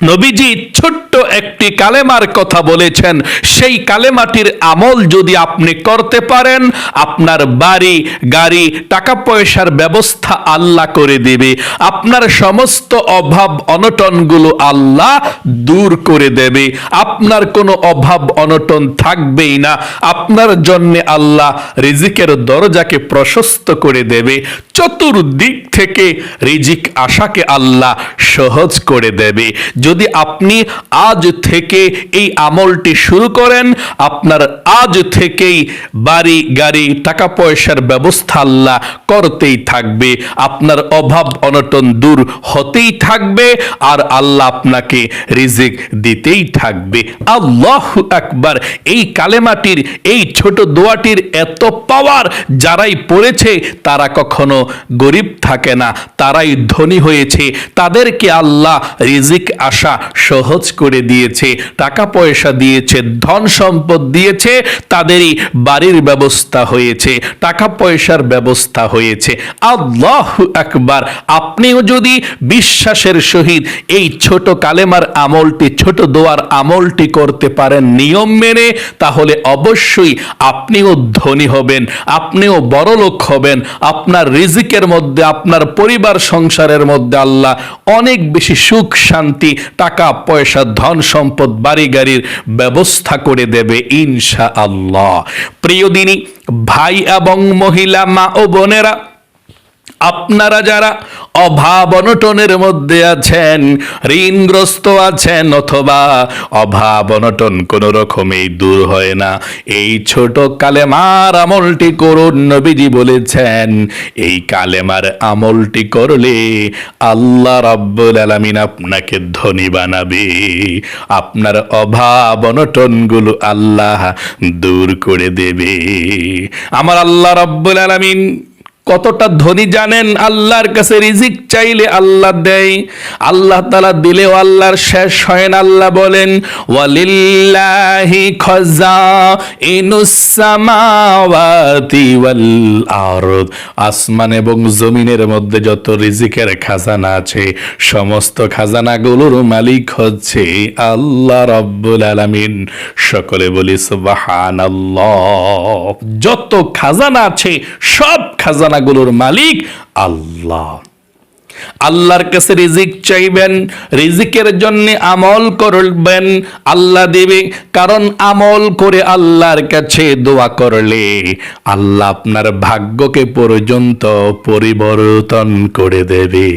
নবীজি ছোট্ট একটি কালেমার কথা বলেছেন, সেই কালেমাটির আমল যদি আপনি করতে পারেন, আপনার বাড়ি গাড়ি টাকা পয়সার ব্যবস্থা আল্লাহ করে দেবে। আপনার সমস্ত অভাব অনটনগুলো আল্লাহ দূর করে দেবে। আপনার কোনো অভাব অনটন থাকবেই না। আপনার জন্য আল্লাহ রিজিকের দরজাকে প্রশস্ত করে দেবে। চতুর্দিক থেকে রিজিক আশাকে আল্লাহ সহজ করে দেবে। যদি আপনি আজ থেকে এই আমলটি শুরু করেন, আপনার আজ থেকেই বাড়ি গাড়ি টাকা পয়সার ব্যবস্থা আল্লাহ করতেই থাকবে। আপনার অভাব অনটন দূর হতেই থাকবে, আর আল্লাহ আপনাকে রিজিক দিতেই থাকবে। আল্লাহু আকবার। এই কালেমাটির, এই ছোট দোয়াটির এত পাওয়ার, যারাই পড়েছে তারা কখনো গরিব থাকে না, তারাই ধনী হয়েছে। তাদেরকে আল্লাহ রিজিক আসা সহজ করে দিয়েছে, টাকা পয়সা দিয়েছে, ধন সম্পদ দিয়েছে, তাদেরই বাড়ির ব্যবস্থা হয়েছে, টাকা পয়সার ব্যবস্থা হয়েছে। আল্লাহু আকবার। আপনিও যদি বিশ্বাসের সহিত এই ছোট কালেমার আমলটি, ছোট দোয়ার আমলটি করতে পারেন নিয়ম মেনে, তাহলে অবশ্যই আপনিও ধনী হবেন, আপনিও বড়লোক হবেন। আপনার রিজিকের মধ্যে, আপনার পরিবার সংসারের মধ্যে আল্লাহ অনেক বেশি সুখ শান্তি, টাকা পয়সা, ধন সম্পদ, বাড়ি গাড়ির ব্যবস্থা করে দেবে ইনশাআল্লাহ। প্রিয় দিনী ভাই এবং মহিলা, মা ও বোনেরা, আপনারা যারা অভাব অনটনের মধ্যে আছেন, ঋণগ্রস্ত আছেন, অথবা অভাব অনটন কোনো রকমেই দূর হয় না, এই ছোট কালেমার আমলটি করুন। নবীজি বলেছেন এই কালেমার আমলটি করলে আল্লাহ রাব্বুল আলামিন আপনাকে ধনী বানাবে। আপনার অভাব অনটনগুলো আল্লাহ দূর করে দেবে। আমার আল্লাহ রাব্বুল আলামিন কতটা ধনী জানেন? আল্লাহর কাছে রিজিক চাইলে আল্লাহ দেয়, আল্লাহ তাআলা দিলেও আল্লাহর শেষ হয় না। আল্লাহ বলেন ওয়ালিল্লাহি খাযাইনুস সামাওয়াতি ওয়াল আরদ। আসমান এবং জমিনের মধ্যে যত রিজিকের খাজানা আছে, সমস্ত খাজানাগুলোর মালিক হচ্ছে আল্লাহ রাব্বুল আলামিন। সকলে বলি সুবহানাল্লাহ। যত খাজানা আছে সব খাজানাগুলোর মালিক আল্লাহ। আল্লাহর কাছে রিজিক চাইবেন, রিজিকের জন্য আমল করবেন, আল্লাহ দেবে। কারণ আমল করে আল্লাহর কাছে দোয়া করলে আল্লাহ আপনার ভাগ্যকে পর্যন্ত পরিবর্তন করে দেবে।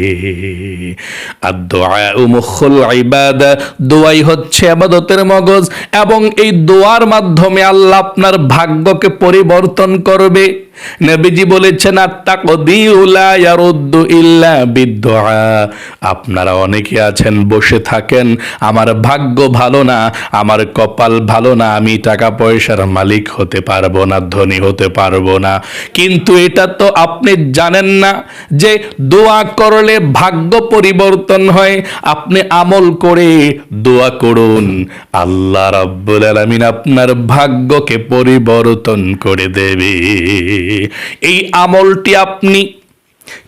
আর দুআউ মুখুল ইবাদা, দোয়াই হচ্ছে ইবাদতের মগজ, এবং এই দোয়ার মাধ্যমে আল্লাহ আপনার ভাগ্যকে পরিবর্তন করবে। নবীজি বলেছেন আত-তাকদীরু লা ইয়ারুদ্দু ইল্লা বিদ-দুআ। আপনারা অনেকে আছেন বসে থাকেন, আমার ভাগ্য ভালো না, আমার কপাল ভালো না, আমি টাকা পয়সার মালিক হতে পারবো না, ধনী হতে পারবো না। কিন্তু এটা তো আপনি জানেন না যে দোয়া করলে ভাগ্য পরিবর্তন হয়। আপনি আমল করে দোয়া করুন, আল্লাহ রাব্বুল আলামিন আপনার ভাগ্যকে পরিবর্তন করে দেবে। এই আমলটি আপনি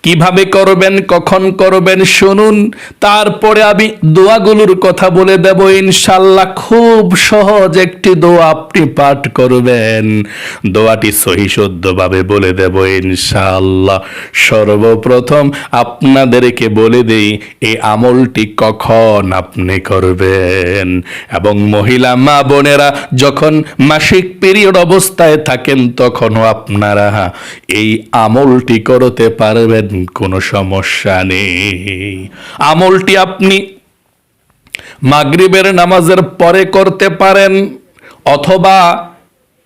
কিভাবে করবেন, কখন করবেন শুনুন, তারপরে আমি দোয়াগুলোর কথা বলে দেব ইনশাআল্লাহ। খুব সহজ একটি দোয়া আপনি পাঠ করবেন, দোয়াটি সহি শুদ্ধভাবে বলে দেব ইনশাআল্লাহ। সর্বপ্রথম আপনাদেরকে বলে দেই এই আমলটি কখন আপনি করবেন। এবং মহিলা মা বোনেরা যখন মাসিক পিরিয়ড অবস্থায় থাকেন, তখনও আপনারা এই আমলটি করতে পারবেন, কোনো সমস্যা নেই। আমলটি আপনি মাগরিবের নামাজের পরে করতে পারেন, অথবা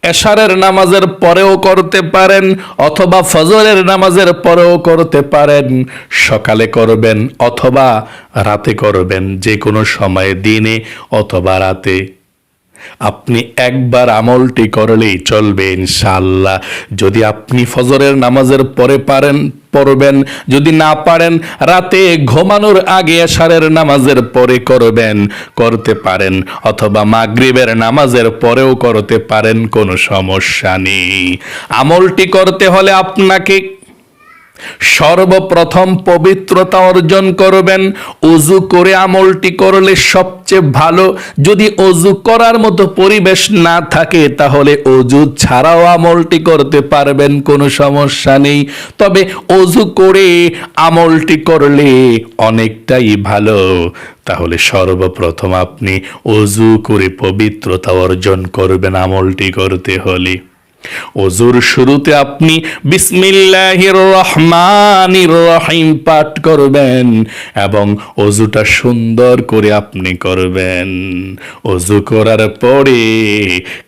এশারের নামাজের পরেও করতে পারেন, অথবা ফজরের নামাজের পরেও করতে পারেন। সকালে করবেন অথবা রাতে করবেন, যে কোনো সময়ে, দিনে অথবা রাতে। আপনি একবার আমলটি করলেই চলবে ইনশাআল্লাহ। যদি আপনি ফজরের নামাজের পরে পারেন পড়বেন, যদি না পারেন রাতে ঘুমানোর আগে এশারের নামাজের পরে করবেন, করতে পারেন, অথবা মাগরিবের নামাজের পরেও করতে পারেন, কোনো সমস্যা নেই। আমলটি করতে হলে আপনাকে সর্বপ্রথম পবিত্রতা অর্জন করবেন। ওযু করে আমলটি করলে সবচেয়ে ভালো। যদি ওযু করার মতো পরিবেশ না থাকে তাহলে ওযু ছাড়াও আমলটি করতে পারবেন, কোনো সমস্যা নেই। তবে ওযু করে আমলটি করলে অনেকটাই ভালো। তাহলে সর্বপ্রথম আপনি ওযু করে পবিত্রতা অর্জন করবেন আমলটি করতে হলে। ওযুর শুরুতে আপনি বিসমিল্লাহির রহমানির রহিম পাঠ করবেন এবং ওযুটা সুন্দর করে আপনি করবেন। ওযু করার পরে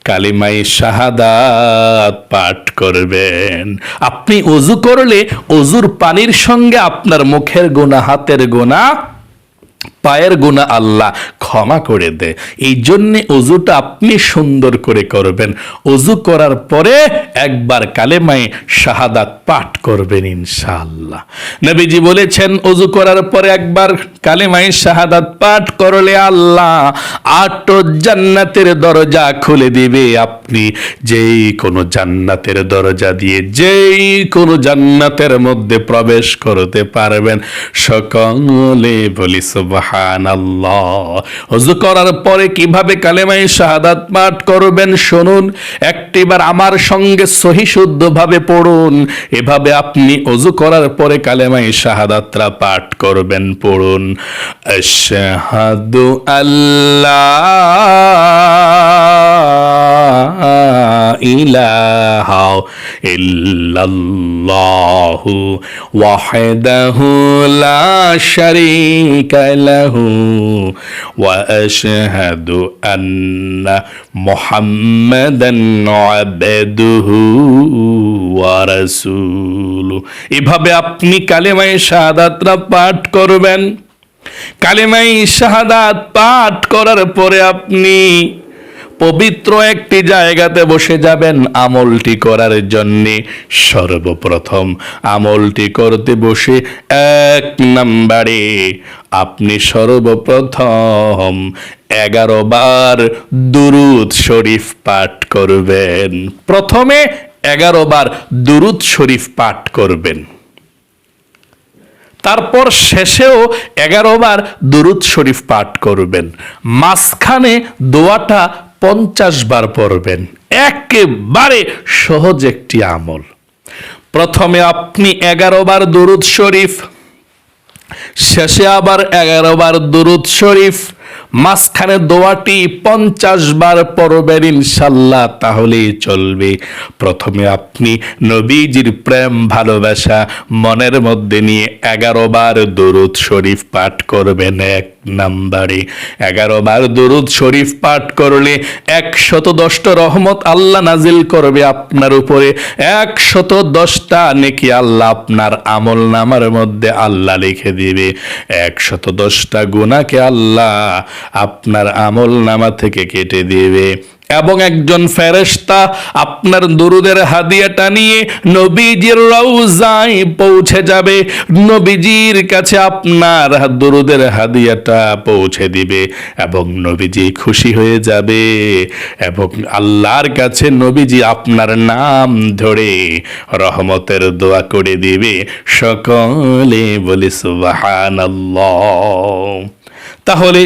কালিমায়ে শাহাদাত পাঠ করবেন। আপনি ওযু করলে ওযুর পানির সঙ্গে আপনার মুখের গুনাহ, হাতের গুনাহ, পায়ের গুনাহ আল্লাহ ক্ষমা করে দেয়। এই জন্যে ওযুটা আপনি সুন্দর করে করবেন। ওযু করার পরে একবার কালেমায়ে শাহাদাত পাঠ করবেন ইনশাআল্লাহ। নবীজি বলেছেন ওযু করার পরে একবার কালেমায়ে শাহাদাত পাঠ করলে আল্লাহ 8 জান্নাতের দরজা খুলে দিবে। আপনি যেই কোনো জান্নাতের দরজা দিয়ে যেই কোনো জান্নাতের মধ্যে প্রবেশ করতে পারবেন। সকলে বলি সুবহানাল্লাহ। ওযু করার পরে কিভাবে কালেমায়ে শাহাদাত পাঠ করবেন শুনুন। একটিবার আমার সঙ্গে সহি শুদ্ধভাবে পড়ুন। এভাবে আপনি ওযু করার পরে কালেমায়ে শাহাদাতটা পাঠ করবেন। পড়ুন, আশহাদু আল্লাহ ইলাহা ইল্লাল্লাহু ওয়াহদাহু লা শারীকা লাহু ওয়া আশহাদু আন্না মুহাম্মাদান আবদুহু ওয়া রাসূলুহু। এভাবে আপনি কালেমায়ে শাহাদাতটা পাঠ করবেন। কালেমায়ে শাহাদাত পাঠ করার পরে আপনি পবিত্র একটি জায়গাতে বসে যাবেন আমলটি করার জন্যে। সর্বপ্রথম আমলটি করতে বসে 1 নম্বরে আপনি সর্বপ্রথম 11 বার দুরূদ শরীফ পাঠ করবেন। প্রথমে 11 বার দুরূদ শরীফ পাঠ করবেন। তারপর শেষেও 11 বার দুরূদ শরীফ পাঠ করবেন। মাঝখানে দোয়াটা 50 বার পড়বেন। একেবারে সহজ একটি আমল। প্রথমে আপনি 11 বার দুরূদ শরীফ, শেষে আবার 11 বার দুরূদ শরীফ, মাঝখানে দোয়াটি 50 বার পড়বেন ইনশাআল্লাহ, তাহলেই চলবে। প্রথমে আপনি নবীজির প্রেম ভালোবাসা মনের মধ্যে নিয়ে 11 বার দুরূদ শরীফ পাঠ করবেন। 1 নম্বরে 11 বার দুরূদ শরীফ পাঠ করলে 110টা রহমত আল্লাহ নাজিল করবে আপনার উপরে। 110টা নেকি আল্লাহ আপনার আমল নামার মধ্যে আল্লাহ লিখে দিবে। 110টা গুনাহকে আল্লাহ আপনার আমল নামা থেকে কেটে দিবে। এবং একজন ফেরেশতা আপনার দুরুদের হাদিয়াটা নিয়ে নবীজির রওজায় পৌঁছে যাবে। নবীজির কাছে আপনার দুরুদের হাদিয়াটা পৌঁছে দিবে এবং নবীজি খুশি হয়ে যাবে এবং আল্লাহর কাছে নবীজি আপনার নাম ধরে রহমতের দোয়া করে দিবে। সকলে বলি সুবহানাল্লাহ। তাহলে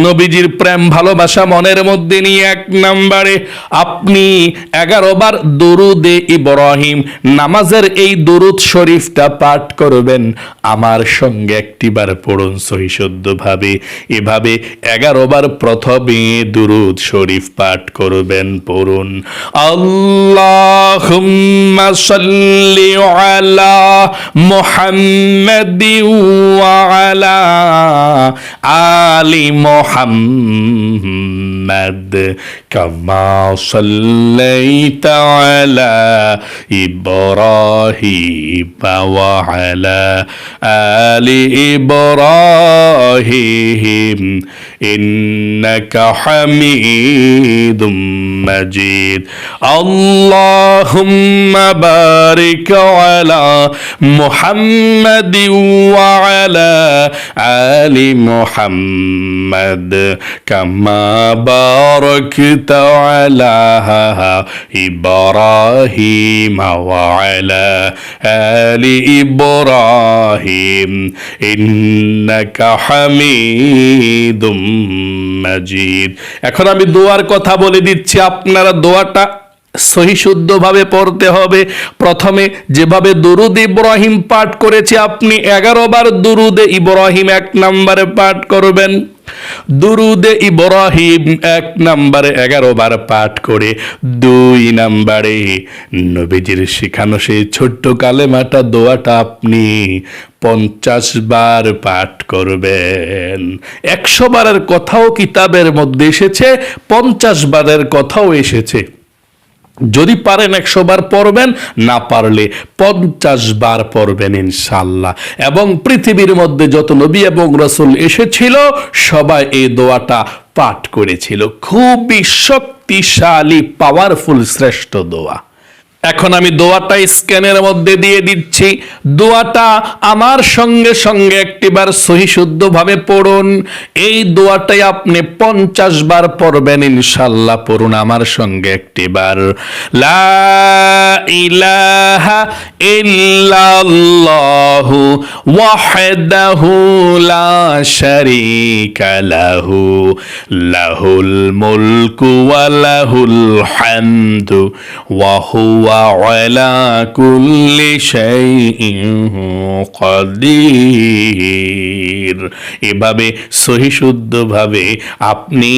নবীজির প্রেম ভালোবাসা মনের মধ্যে নিয়ে 1 নম্বরে আপনি 11 বার দুরুদে ইব্রাহিম নামাজের এই দুরুদ শরীফটা পাঠ করবেন। আমার সঙ্গে একটিবার পড়ুন সহি শুদ্ধভাবে। এভাবে 11 বার প্রথমে দুরুদ শরীফ পাঠ করবেন। পড়ুন, আল্লাহুম্মা সাল্লি আলা মুহাম্মাদিন ওয়া আলা আলি মুহাম্মাদ কামা সাল্লাইতা আলা ইব্রাহিম ওয়া আলা আলি ইব্রাহিম ইন্নাকা হামিদুম মাজিদ। আল্লাহুম্মা বারিক আলা মুহাম্মাদিন ওয়া আলা আলি মুহাম্মাদ محمد كما باركت على إبراهيم وعلى آل إبراهيم إنك حميد مجيد। এখন আমি দোয়ার কথা বলে দিচ্ছি, আপনারা দোয়াটা সহি শুদ্ধভাবে পড়তে হবে। প্রথমে যেভাবে দুরুদ ইব্রাহিম পাঠ করেছে, আপনি 11 বার দুরুদে ইব্রাহিম 1 নম্বরে পাঠ করবেন। দুরুদে ইব্রাহিম 1 নম্বরে 11 বার পাঠ করে 2 নম্বরে নবীজির শিখানো সেই ছোট্ট কালেমাটা দোয়াটা আপনি 50 বার পাঠ করবেন। 100 বারের কথাও কিতাবের মধ্যে এসেছে, 50 বারের কথাও এসেছে। যদি পারেন 100 বার পড়বেন, না পারলে 50 বার পড়বেন ইনশাআল্লাহ। এবং পৃথিবীর মধ্যে যত নবী এবং রাসূল এসেছিল সবাই এই দোয়াটা পাঠ করেছিল। খুবই শক্তিশালী, পাওয়ারফুল, শ্রেষ্ঠ দোয়া। এখন আমি দোয়াটা স্ক্যানের মধ্যে দিয়ে দিচ্ছি। দোয়াটা আমার সঙ্গে সঙ্গে একটিবার সহি শুদ্ধভাবে পড়ুন। এই দোয়াটাই আপনি 50 বার পড়বেন ইনশাআল্লাহ। পড়ুন আমার সঙ্গে একটিবার। লা ইলাহা ইল্লাল্লাহু ওয়াহদাহু লা শারীকা লাহু লাহুল মুলকু ওয়া লাহুল হামদু ওয়া হুয়া আলা কুল্লি শাইইন কাদির। এভাবে সহি শুদ্ধভাবে আপনি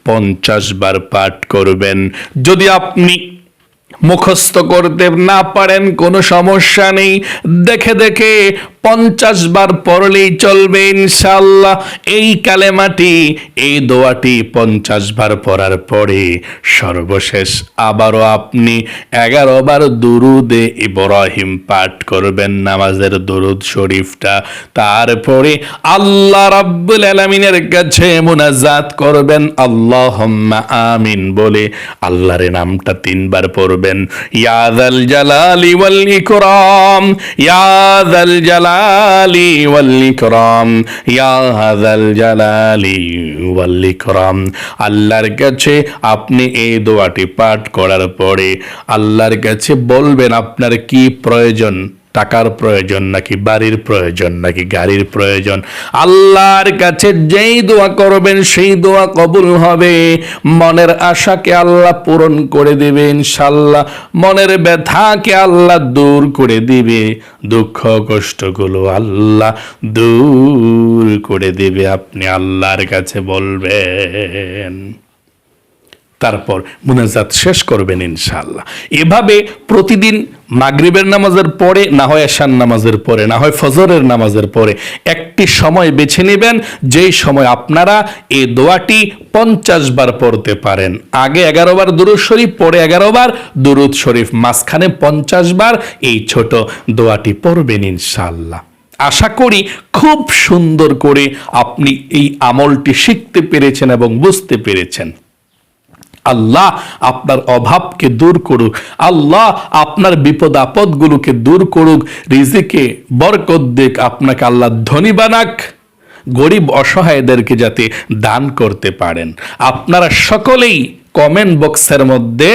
50 বার পাঠ করবেন। যদি আপনি মুখস্থ করতে না পারেন কোনো সমস্যা নেই, দেখে দেখে 50 বার পড়লেই চলবে ইনশাআল্লাহ। এই কালেমাটি, এই দোয়াটি 50 বার পড়ার পরে সর্বশেষ আবারও আপনি 11 বার দুরুদে ইব্রাহিম পাঠ করবেন, নামাজের দুরুদ শরীফটা। তারপরে আল্লাহ রাব্বুল আলামিনের কাছে মুনাজাত করবেন, আল্লাহুম্মা আমিন বলে আল্লাহর নামটা 3 বার পড়বেন। ইয়া যাল জালালি ওয়াল ইকরাম, ইয়া যাল জালালি ওয়াল ইকরাম, ইয়া যাল জালালি ওয়াল ইকরাম। আল্লাহর কাছে আপনি এই দোয়াটি পাঠ করার পরে আল্লাহর কাছে বলবেন আপনার কি প্রয়োজন। টাকার প্রয়োজন নাকি বাড়ির প্রয়োজন নাকি গাড়ির প্রয়োজন। আল্লাহর কাছে যেই দোয়া করবেন সেই দোয়া কবুল হবে। মনের আশাকে আল্লাহ পূরণ করে দেবে ইনশাআল্লাহ। মনের ব্যথাকে আল্লাহ দূর করে দিবে। দুঃখ কষ্টগুলো আল্লাহ দূর করে দিবে। আপনি আল্লাহর কাছে বলবেন, তারপর মুনাজাত শেষ করবেন ইনশাআল্লাহ। এভাবে প্রতিদিন মাগরিবের নামাজের পরে, না হয় এশার নামাজের পরে, না হয় ফজরের নামাজের পরে একটি সময় বেছে নেবেন, যেই সময় আপনারা এই দোয়াটি 50 বার পড়তে পারেন। আগে 11 বার দুরূদ শরীফ, পরে 11 বার দুরূদ শরীফ, মাঝখানে 50 বার এই ছোট দোয়াটি পড়বেন ইনশাআল্লাহ। আশা করি খুব সুন্দর করে আপনি এই আমলটি শিখতে পেরেছেন এবং বুঝতে পেরেছেন। আল্লাহ আপনার অভাবকে দূর করুক, আল্লাহ আপনার বিপদ আপদগুলোকে দূর করুক, রিজিকে বরকত দিক, আপনাকে আল্লাহ ধনী বানাক, গরিব অসহায়দেরকে যাতে দান করতে পারেন। আপনারা সকলেই কমেন্ট বক্সের মধ্যে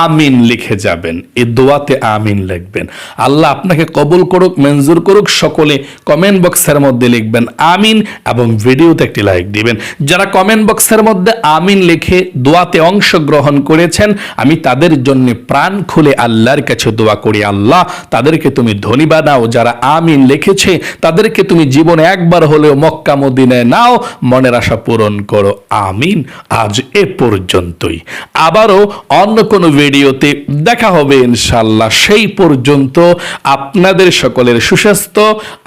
আমিন লিখে যাবেন, এই দোয়াতে আমিন লিখবেন। আল্লাহ আপনাকে কবুল করুক, মঞ্জুর করুক। সকলে কমেন্ট বক্সের মধ্যে লিখবেন আমিন এবং ভিডিওতে একটি লাইক দিবেন। যারা কমেন্ট বক্সের মধ্যে আমিন লিখে দোয়াতে অংশগ্রহণ করেছেন, আমি তাদের জন্য প্রাণ খুলে আল্লাহর কাছে দোয়া করি, আল্লাহ তাদেরকে তুমি ধনী বানাও। যারা আমিন লিখেছে তাদেরকে তুমি জীবনে একবার হলেও মক্কা মদিনায় নাও, মনের আশা পূরণ করো। আমিন। আজ এ পর্যন্তই, আবারও অন্য কোনো ভিডিওতে দেখা হবে ইনশাআল্লাহ। সেই পর্যন্ত আপনাদের সকলের সুস্বাস্থ্য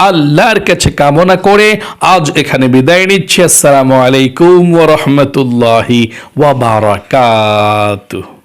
আল্লাহর কাছে কামনা করে আজ এখানে বিদায় নিচ্ছি। আসসালামু আলাইকুম ওয়া রাহমাতুল্লাহি ওয়া বারাকাতুহু।